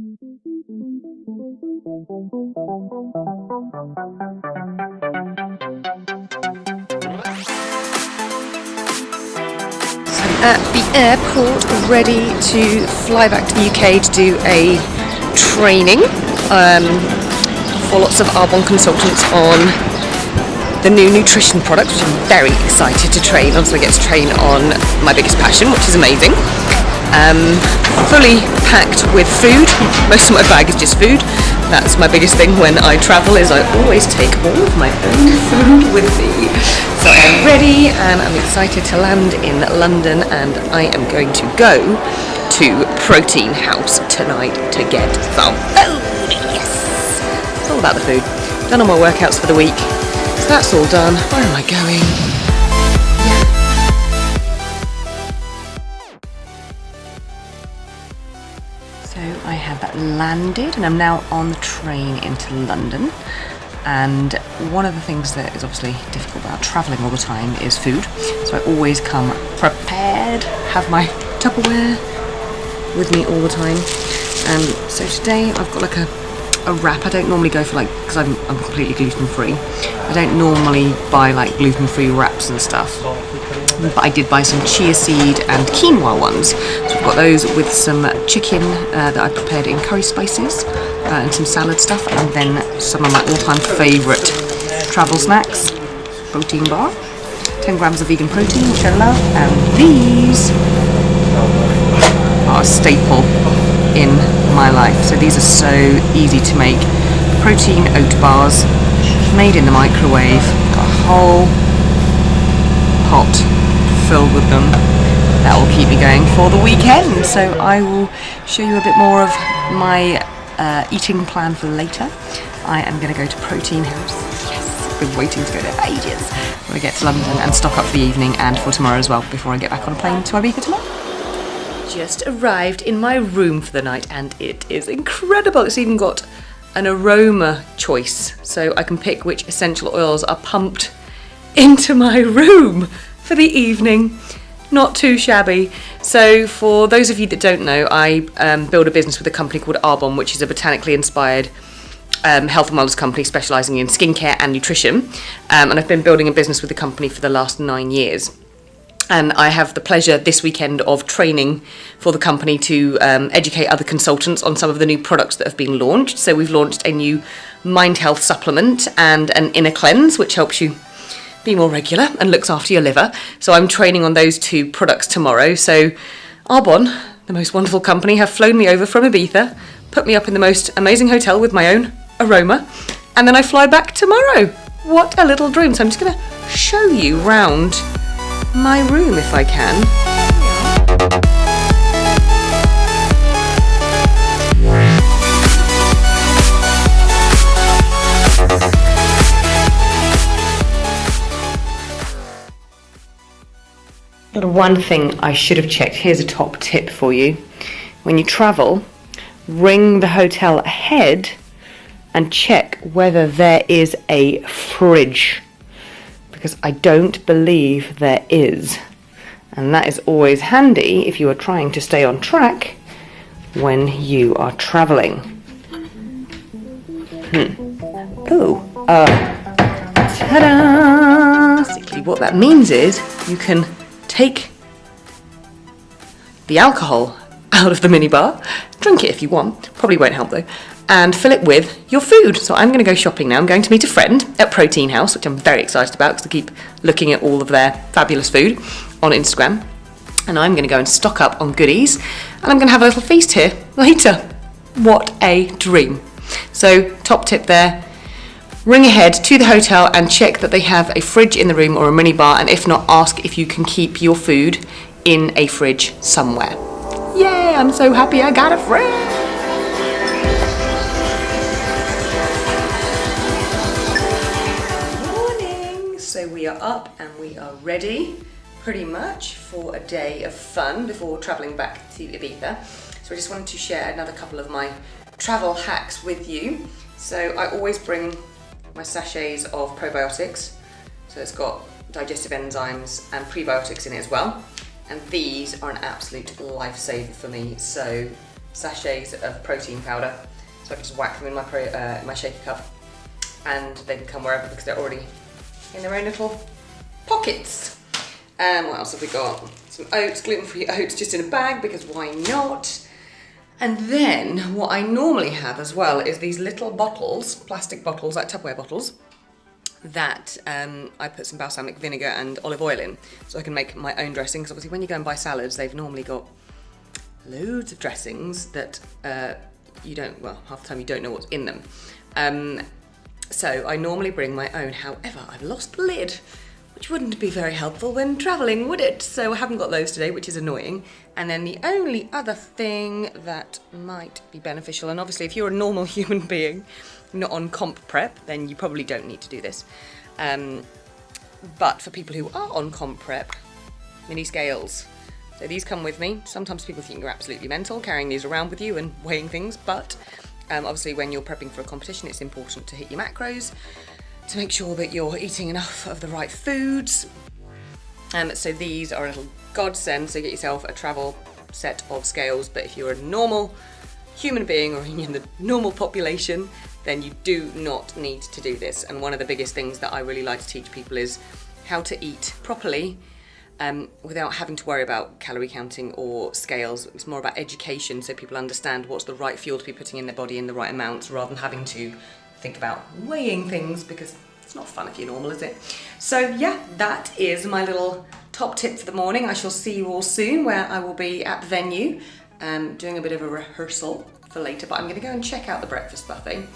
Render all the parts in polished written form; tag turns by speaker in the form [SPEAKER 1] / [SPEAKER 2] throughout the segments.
[SPEAKER 1] At the airport, ready to fly back to the UK to do a training for lots of Arbonne consultants on the new nutrition products, which I'm very excited to train on. So I get to train on my biggest passion, which is amazing. Fully packed with food. Most of my bag is just food. That's my biggest thing when I travel, is I always take all of my own food with me. So I'm ready and I'm excited to land in London, and I am going to go to Protein House tonight to get some food. Yes! It's all about the food. Done all my workouts for the week. So that's all done. Where am I going? So I have landed and I'm now on the train into London. And one of the things that is obviously difficult about travelling all the time is food. So I always come prepared, have my Tupperware with me all the time. So today I've got like a wrap. I don't normally go for because I'm completely gluten free. I don't normally buy like gluten free wraps and stuff. But I did buy some chia seed and quinoa ones. So I've got those with some chicken that I prepared in curry spices and some salad stuff, and then some of my all-time favourite travel snacks, protein bar, 10 grams of vegan protein, which I love, and these are a staple in my life. So these are so easy to make. Protein oat bars, made in the microwave, got a whole pot filled with them. That will keep me going for the weekend. So I will show you a bit more of my eating plan for later. I am going to go to Protein House. Yes, I've been waiting to go there for ages. When I get to London and stock up for the evening and for tomorrow as well, before I get back on a plane to Ibiza tomorrow. Just arrived in my room for the night and it is incredible. It's even got an aroma choice, so I can pick which essential oils are pumped into my room for the evening. Not too shabby. So for those of you that don't know, I build a business with a company called Arbonne, which is a botanically inspired health and wellness company specialising in skincare and nutrition. And I've been building a business with the company for the last 9 years. And I have the pleasure this weekend of training for the company to educate other consultants on some of the new products that have been launched. So we've launched a new mind health supplement and an inner cleanse, which helps you be more regular and looks after your liver. So I'm training on those 2 products tomorrow. So Arbonne, the most wonderful company, have flown me over from Ibiza, put me up in the most amazing hotel with my own aroma, and then I fly back tomorrow. What a little dream. So I'm just going to show you round my room if I can. One thing I should have checked, here's a top tip for you. When you travel, ring the hotel ahead and check whether there is a fridge, because I don't believe there is. And that is always handy if you are trying to stay on track when you are travelling. Ta-da! Basically what that means is you can take the alcohol out of the minibar, drink it if you want, probably won't help though, and fill it with your food. So I'm going to go shopping now. I'm going to meet a friend at Protein House, which I'm very excited about because I keep looking at all of their fabulous food on Instagram. And I'm going to go and stock up on goodies, and I'm going to have a little feast here later. What a dream. So top tip there, ring ahead to the hotel and check that they have a fridge in the room or a minibar, and if not, ask if you can keep your food in a fridge somewhere. Yay, I'm so happy I got a fridge. So we are up and we are ready pretty much for a day of fun before travelling back to Ibiza. So I just wanted to share another couple of my travel hacks with you. So I always bring my sachets of probiotics. So it's got digestive enzymes and prebiotics in it as well. And these are an absolute lifesaver for me. So sachets of protein powder, so I can just whack them in my shaker cup, and they can come wherever because they're already in their own little pockets. What else have we got? Some oats, gluten-free oats, just in a bag because why not? And then what I normally have as well is these little bottles, plastic bottles, like Tupperware bottles, that I put some balsamic vinegar and olive oil in, so I can make my own dressing. Because obviously when you go and buy salads, they've normally got loads of dressings that you don't, well, half the time you don't know what's in them. So I normally bring my own. However, I've lost the lid, which wouldn't be very helpful when traveling, would it? So I haven't got those today, which is annoying. And then the only other thing that might be beneficial, and obviously if you're a normal human being, not on comp prep, then you probably don't need to do this. But for people who are on comp prep, mini scales. So these come with me. Sometimes people think you're absolutely mental carrying these around with you and weighing things, but obviously when you're prepping for a competition, it's important to hit your macros, to make sure that you're eating enough of the right foods. So these are a little godsend, so get yourself a travel set of scales, but if you're a normal human being or in the normal population, then you do not need to do this. And one of the biggest things that I really like to teach people is how to eat properly without having to worry about calorie counting or scales. It's more about education, so people understand what's the right fuel to be putting in their body in the right amounts, rather than having to think about weighing things, because it's not fun if you're normal, is it? So yeah, that is my little top tip for the morning. I shall see you all soon, where I will be at the venue doing a bit of a rehearsal for later, but I'm going to go and check out the breakfast buffet,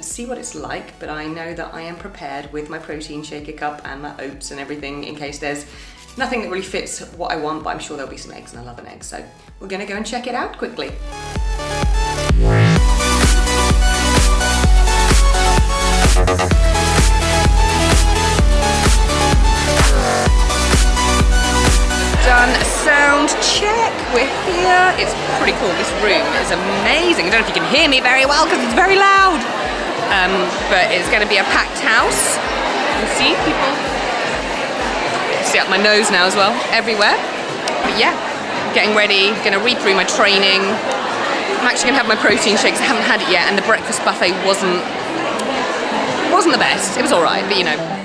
[SPEAKER 1] see what it's like. But I know that I am prepared with my protein shaker cup and my oats and everything in case there's nothing that really fits what I want, but I'm sure there'll be some eggs, and I love an egg, so we're going to go and check it out quickly. Done a sound check, we're here. It's pretty cool, this room is amazing. I don't know if you can hear me very well because it's very loud, but it's going to be a packed house. You can see people, see up my nose now as well, everywhere. But yeah, getting ready, going to read through my training. I'm actually going to have my protein shakes, I haven't had it yet, and the breakfast buffet wasn't the best. It was alright, but you know.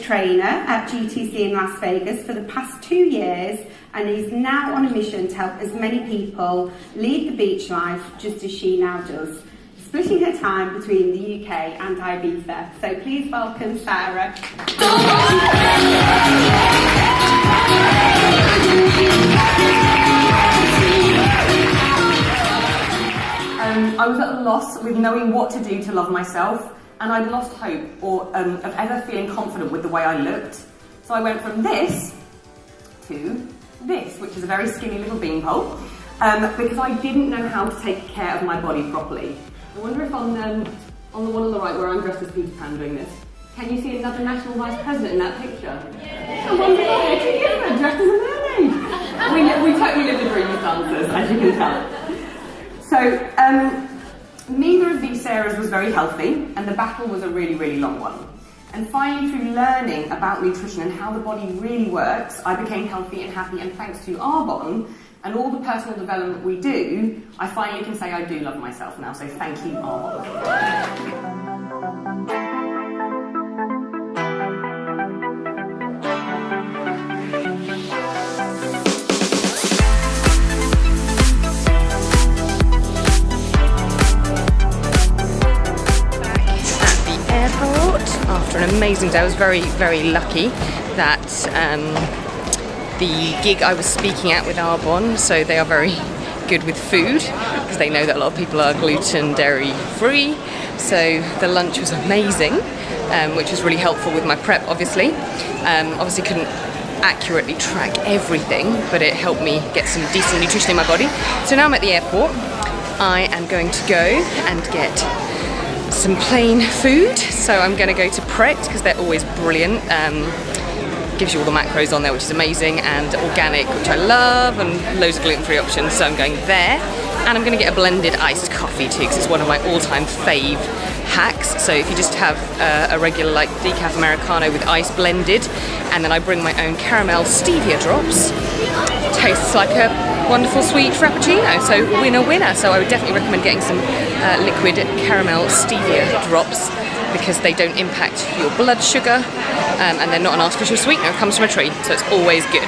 [SPEAKER 2] Trainer at GTC in Las Vegas for the past 2 years, and is now on a mission to help as many people lead the beach life just as she now does, splitting her time between the UK and Ibiza. So please welcome Sarah. I was at a loss with knowing what to do to love myself, and I'd lost hope of ever feeling confident with the way I looked. So I went from this to this, which is a very skinny little beanpole, because I didn't know how to take care of my body properly. I wonder if on the one on the right, where I'm dressed as Peter Pan doing this, can you see another national vice president in that picture? I wonder if together, dressed as a mermaid. We totally live the dream as dancers, as you can tell. So, neither of these Sarahs was very healthy, and the battle was a really, really long one. And finally, through learning about nutrition and how the body really works, I became healthy and happy, and thanks to Arbonne and all the personal development we do, I finally can say I do love myself now, so thank you, Arbonne.
[SPEAKER 1] After an amazing day, I was very, very lucky that the gig I was speaking at with Arbonne, so they are very good with food because they know that a lot of people are gluten, dairy free. So the lunch was amazing, which was really helpful with my prep, obviously. Obviously couldn't accurately track everything, but it helped me get some decent nutrition in my body. So now I'm at the airport. I am going to go and get some plain food, so I'm going to go to Pret because they're always brilliant. Gives you all the macros on there, which is amazing, and organic, which I love, and loads of gluten-free options, so I'm going there. And I'm going to get a blended iced coffee too, because it's one of my all-time fave hacks. So if you just have a regular like decaf Americano with ice blended, and then I bring my own caramel stevia drops, tastes like a wonderful sweet frappuccino. So winner winner. So I would definitely recommend getting some liquid caramel stevia drops, because they don't impact your blood sugar, and they're not an artificial sweetener. It comes from a tree, so it's always good.